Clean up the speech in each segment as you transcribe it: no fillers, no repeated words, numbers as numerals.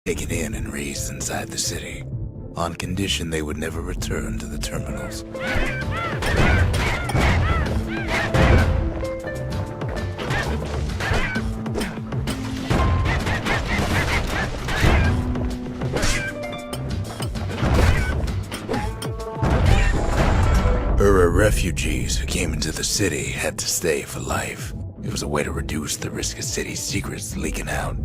taken in and raised inside the city, on condition they would never return to the terminals. Refugees who came into the city had to stay for life. It was a way to reduce the risk of city secrets leaking out.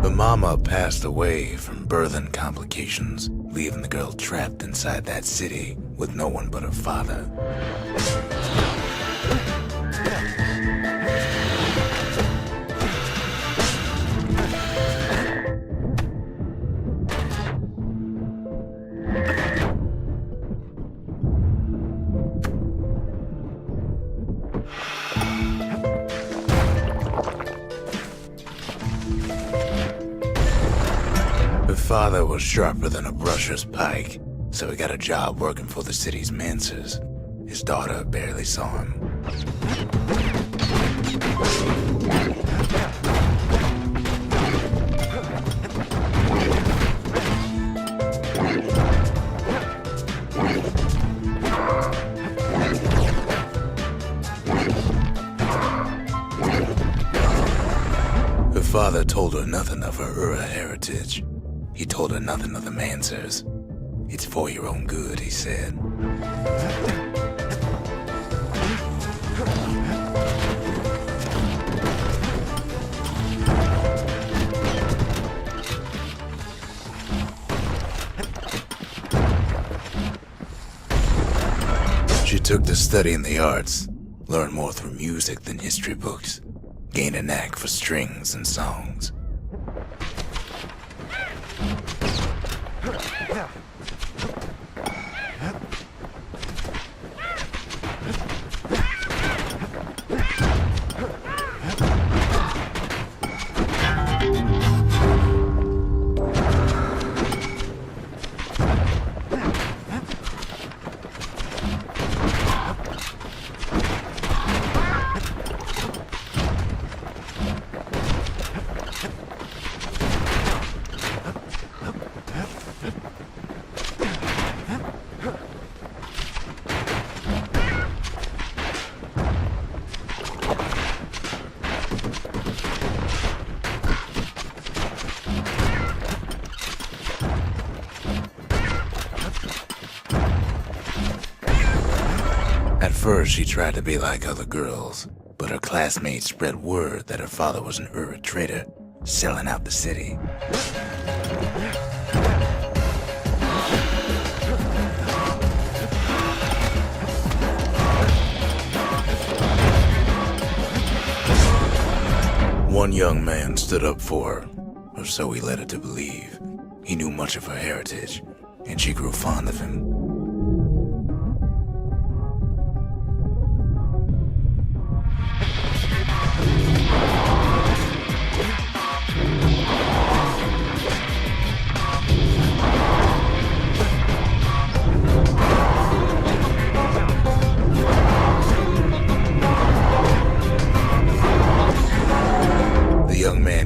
The mama passed away from birthing complications, leaving the girl trapped inside that city with no one but her father. Her father was sharper than a brusher's pike, so he got a job working for the city's manses. His daughter barely saw him. Her father told her nothing of her Ura heritage. He told her nothing of the Mansers. It's for your own good, he said. She took to studying the arts, learned more through music than history books, gained a knack for strings and songs. At first, she tried to be like other girls, but her classmates spread word that her father was an Ura trader, selling out the city. One young man stood up for her, or so he led her to believe. He knew much of her heritage, and she grew fond of him.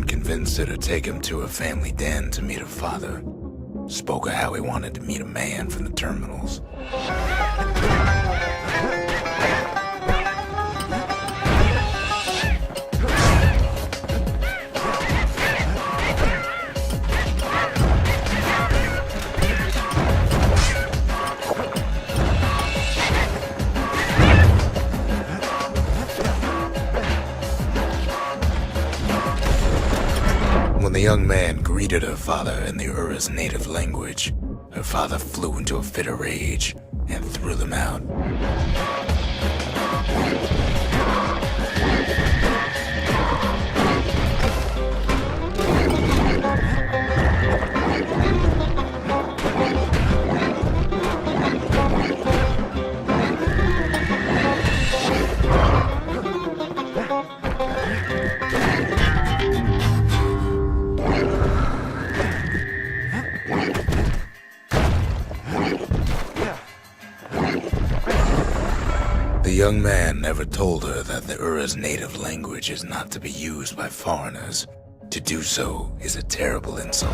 Convinced her to take him to her family den to meet her father. Spoke of how he wanted to meet a man from the terminals. When the young man greeted her father in the Ura's native language, her father flew into a fit of rage and threw them out. young man never told her that the Ura's native language is not to be used by foreigners. To do so is a terrible insult.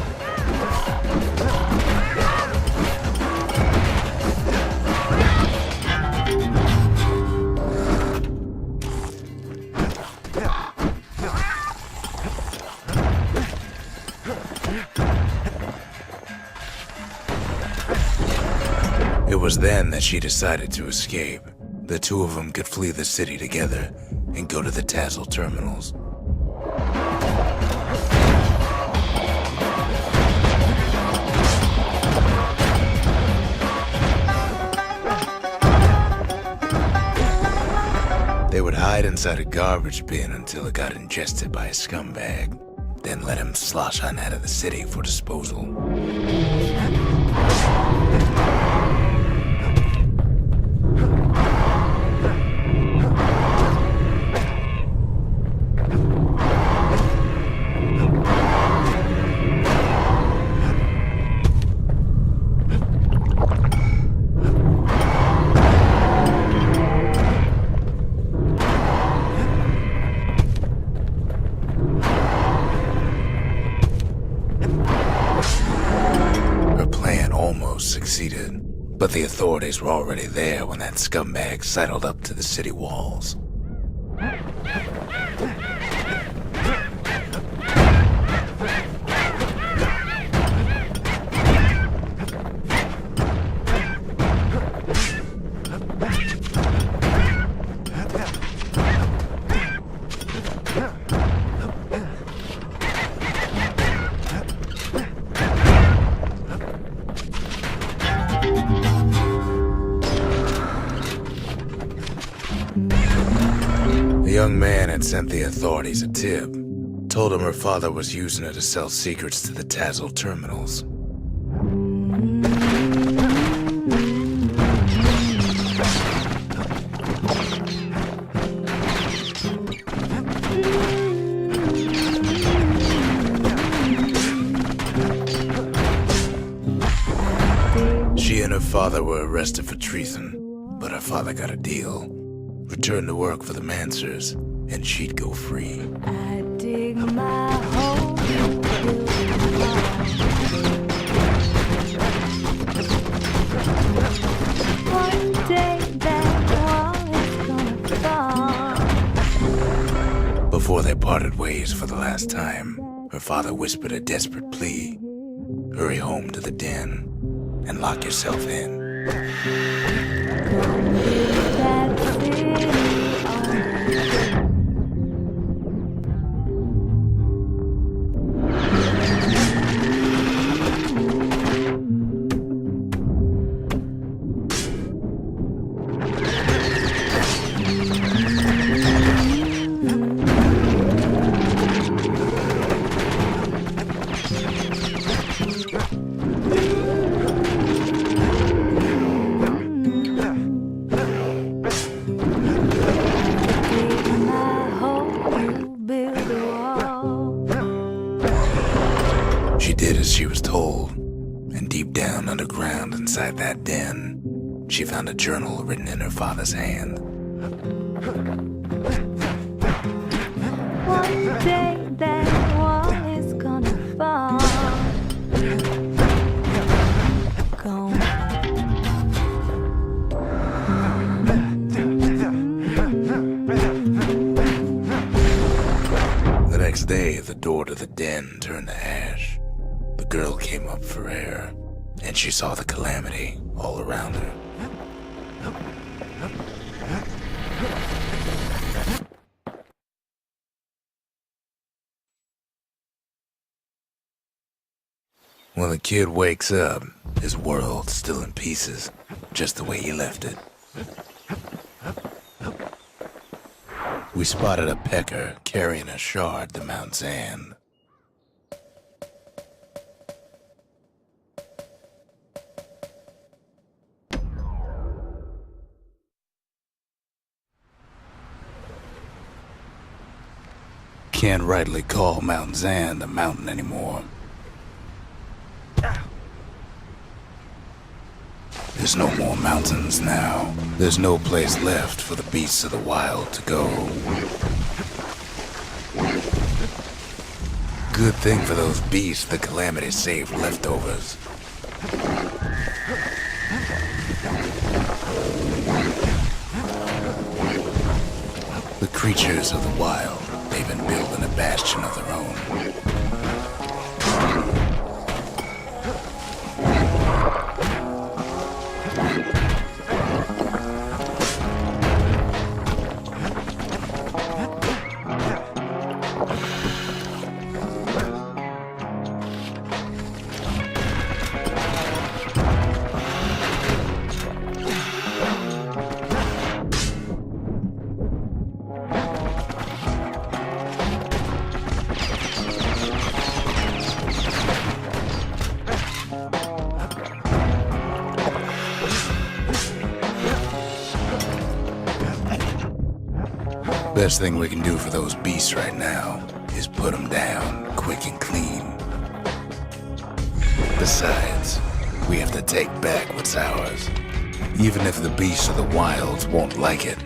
It was then that she decided to escape. The two of them could flee the city together and go to the Tassel terminals. They would hide inside a garbage bin until it got ingested by a scumbag, then let him slosh on out of the city for disposal. Succeeded, but the authorities were already there when that scumbag sidled up to the city walls. The young man had sent the authorities a tip, told him her father was using her to sell secrets to the Tassel terminals. She and her father were arrested for treason, but her father got a deal. Return to work for the Mansers, and she'd go free. I dig my hole. One day that wall is gonna fall. Before they parted ways for the last time, her father whispered a desperate plea. Hurry home to the den and lock yourself in. She did as she was told, and deep down underground inside that den, she found a journal written in her father's hand. One day that wall is gonna fall. Gone. The next day, the door to the den turned to ash. The girl came up for air, and she saw the Calamity all around her. When the kid wakes up, his world's still in pieces, just the way he left it. We spotted a pecker carrying a shard to Mount Zand. Can't rightly call Mount Zand a mountain anymore. There's no more mountains now. There's no place left for the beasts of the wild to go. Good thing for those beasts the Calamity saved leftovers. The creatures of the wild, they've been building a bastion of their own. Best thing we can do for those beasts right now is put them down quick and clean. Besides, we have to take back what's ours, even if the beasts of the wilds won't like it.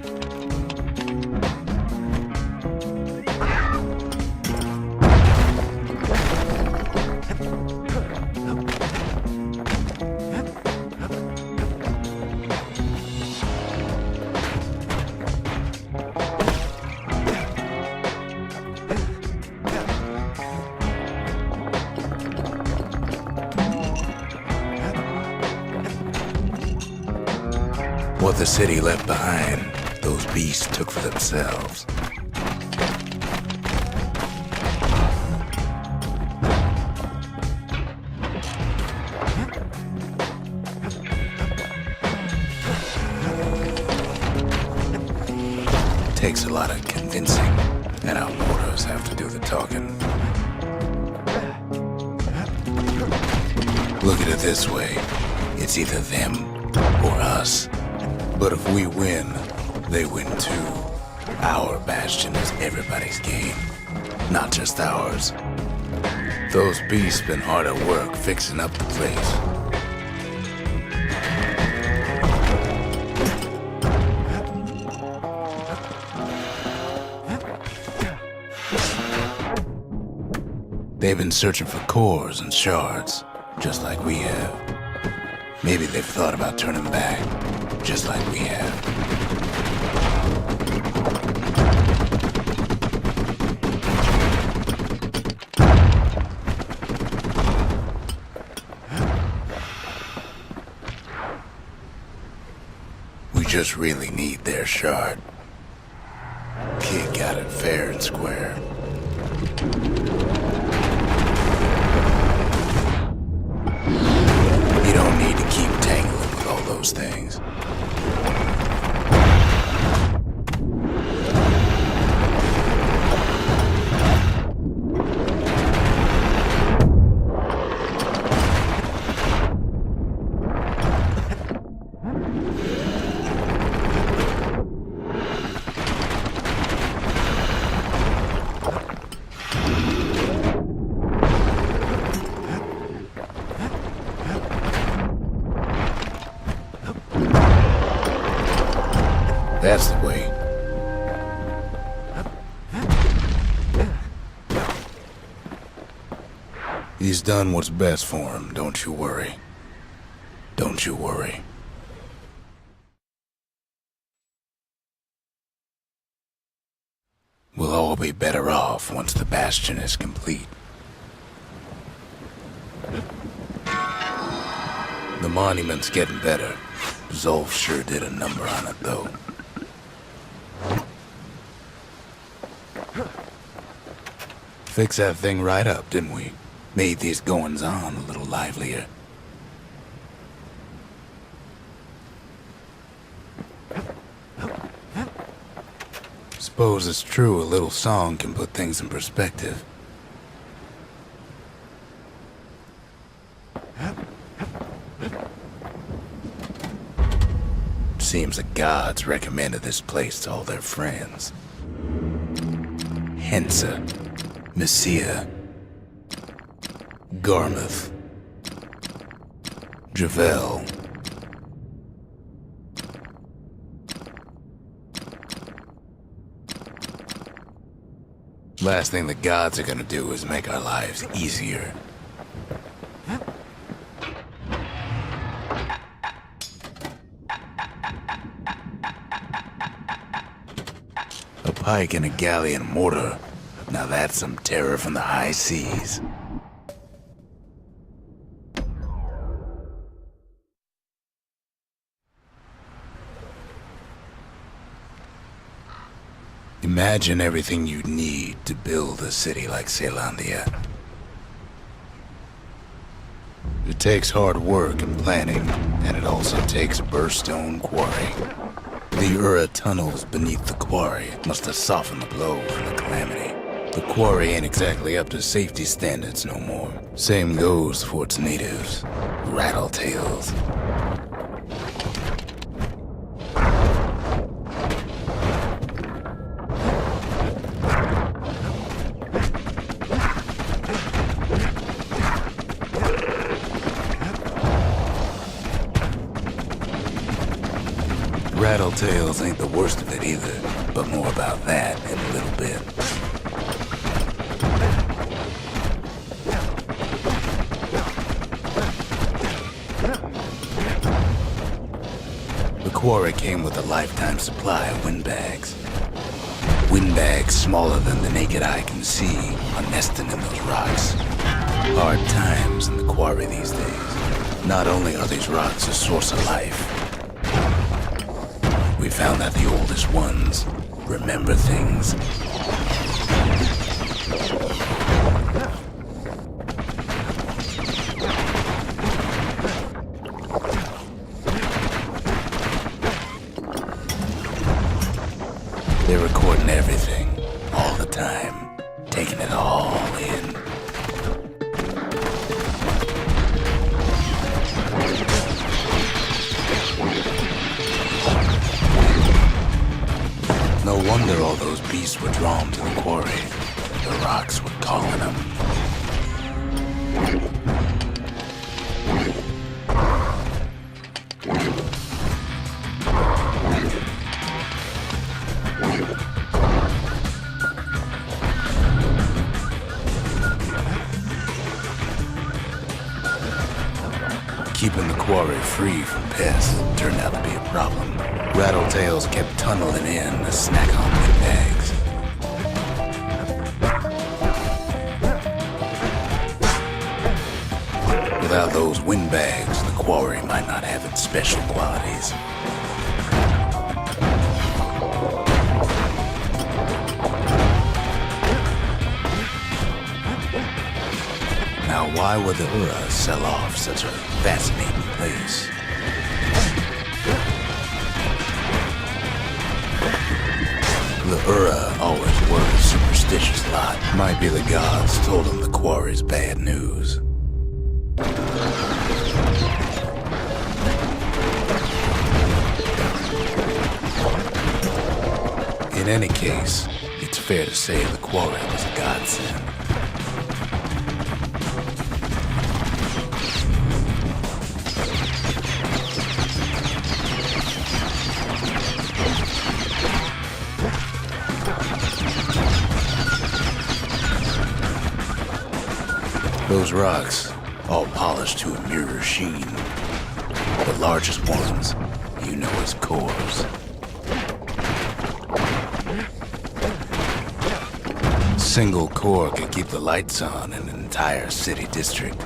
What the city left behind, those beasts took for themselves. Takes a lot of convincing, and our mortars have to do the talking. Look at it this way, it's either them or us. But if we win, they win too. Our bastion is everybody's game, not just ours. Those beasts been hard at work fixing up the place. They've been searching for cores and shards, just like we have. Maybe they've thought about turning back, just like we have. We just really need their shard. Kid got it fair and square. You don't need to keep tangling with all those things. That's the way. He's done what's best for him, don't you worry. Don't you worry. We'll all be better off once the Bastion is complete. The monument's getting better. Zolf sure did a number on it, though. Fixed that thing right up, didn't we? Made these goings-on a little livelier. Suppose it's true a little song can put things in perspective. Seems the gods recommended this place to all their friends. Hensa, Messiah, Garmouth, Javel, Last thing the gods are gonna do is make our lives easier. A pike and a galleon mortar. Now that's some terror from the high seas. Imagine everything you'd need to build a city like Caelondia. It takes hard work and planning, and it also takes burstone quarry. The Ura tunnels beneath the quarry must have softened the blow from the Calamity. The quarry ain't exactly up to safety standards no more. Same goes for its natives, rattletails. Rattletails ain't the worst of it either, but more about that in a little bit. The quarry came with a lifetime supply of windbags. Windbags smaller than the naked eye can see are nesting in those rocks. Hard times in the quarry these days. Not only are these rocks a source of life, we found that the oldest ones remember things. They're recording everything, all the time, taking it all in. No wonder all those beasts were drawn to the quarry. The rocks were calling them. Keeping the quarry free from pests turned out to be a problem. Rattletails kept tunneling in to snack on windbags. Without those windbags, the quarry might not have its special qualities. Now, why would the Ura sell off such a fascinating place? The Ura always were a superstitious lot. Might be the gods told them the quarry's bad news. In any case, it's fair to say the quarry was a godsend. Those rocks, all polished to a mirror sheen. The largest ones, you know as cores. A single core could keep the lights on in an entire city district.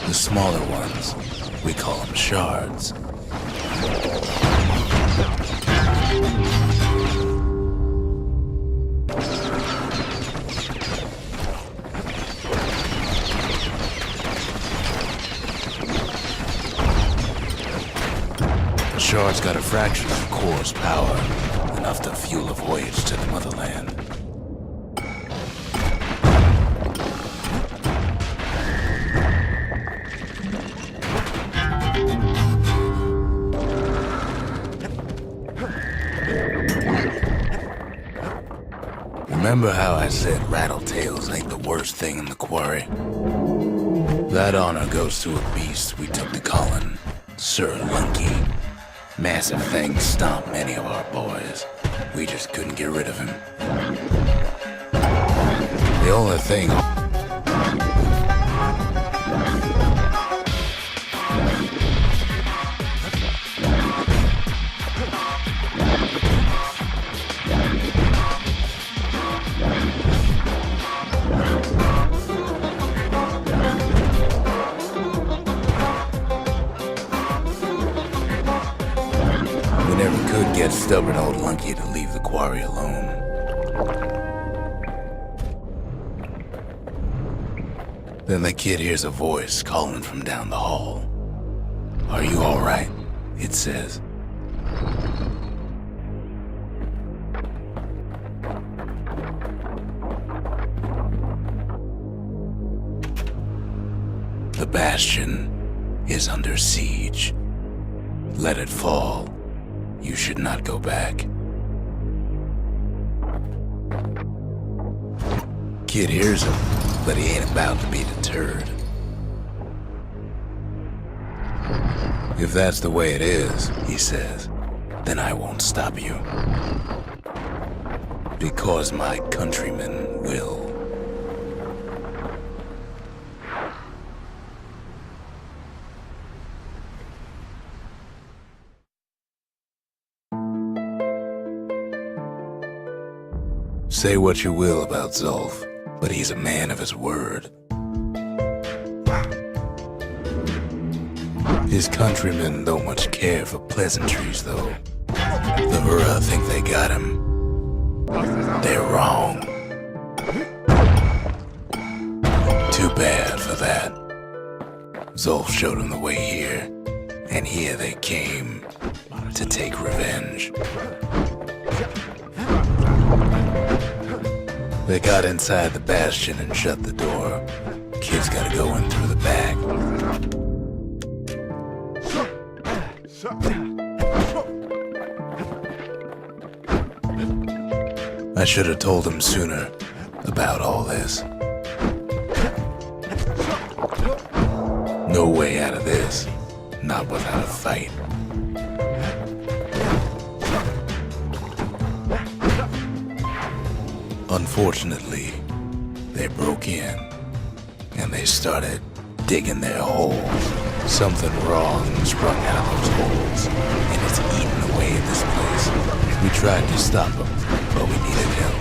The smaller ones, we call them shards. The shards got a fraction of the horsepower, enough to fuel a voyage to the motherland. Remember how I said rattletails ain't the worst thing in the quarry? That honor goes to a beast we took to Colin, seɪ'l̒ndiɛ. Massive thing stomped many of our boys. We just couldn't get rid of him. The only thing... We never could get stubborn old Lunky to leave the quarry alone. Then the kid hears a voice calling from down the hall. "Are you all right?" it says. The Bastion is under siege. Let it fall. You should not go back. Kid hears him, but he ain't about to be deterred. "If that's the way it is," he says, "then I won't stop you. Because my countrymen will." Say what you will about Zulf, but he's a man of his word. His countrymen don't much care for pleasantries, though. The Hura think they got him. They're wrong. Too bad for that. Zulf showed them the way here, and here they came to take revenge. They got inside the Bastion and shut the door. Kid's gotta go in through the back. I should have told him sooner about all this. No way out of this, not without a fight. Unfortunately, they broke in, and they started digging their hole. Something wrong sprung out of those holes, and it's eating away at this place. We tried to stop them, but we needed help.